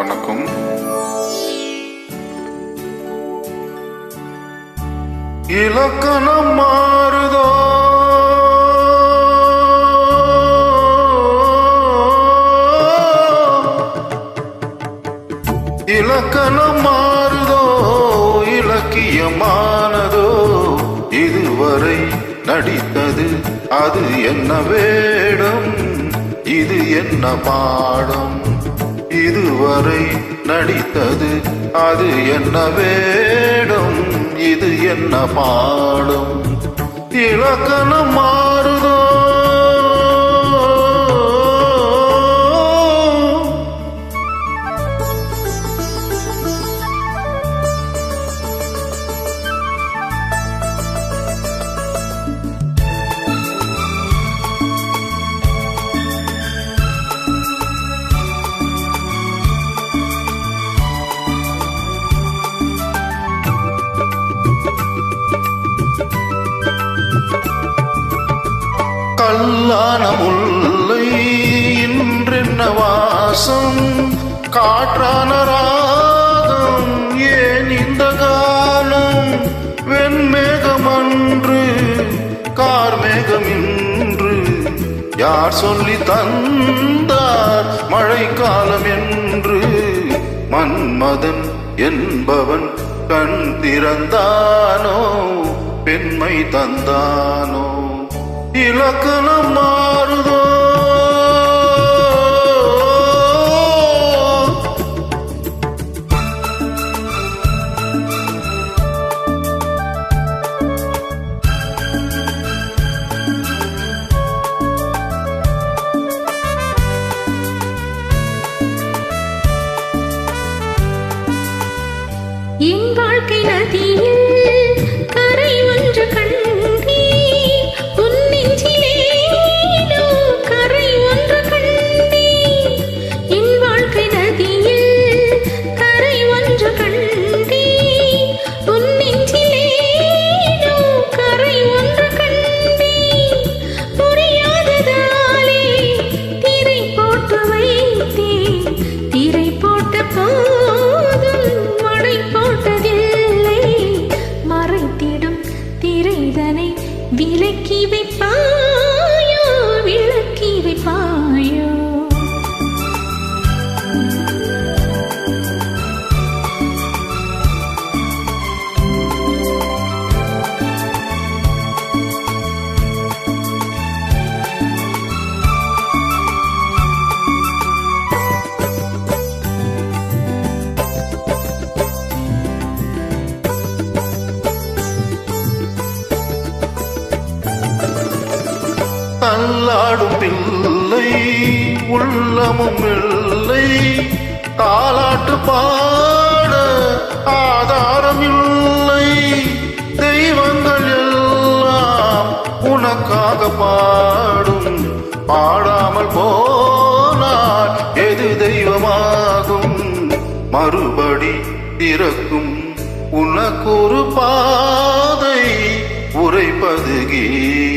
வணக்கம். இலக்கணம் மாறுதோ இலக்கணம் மாறுதோ இலக்கியமானதோ இதுவரை நடித்தது அது என்ன வேடம் இது என்ன பாடம் இதுவரை நடித்தது அது என்ன வேடம் இது என்ன பாடம் இலக்கணம் மாறுதோ கல்லான முல்லை இன்றென்ன வாசம் காற்றான ராகம் ஏன் இந்த காலம் வெண்மேகம் அன்று கார்மேகம் இன்று யார் சொல்லி தந்தார் மழைக்காலம் என்று மன்மதன் என்பவன் கண் திறந்தானோ பெண்மை தந்தானோ இலக்கணம் மாறுதோ என் வாழ்க்கை நதியில் கரை ஒன்று விலக்கி வைப்பாயோ விளக்கி வைப்பாயோ தள்ளாடும் பிள்ளை உள்ளமும் இல்லை தாலாட்டு பாட ஆதாரம் இல்லை தெய்வங்கள் எல்லாம் உனக்காக பாடும் பாடாமல் போனால் எது தெய்வமாகும் மறுபடி திறக்கும் உனக்கு ஒரு பாதை உரைப்பது கீதை.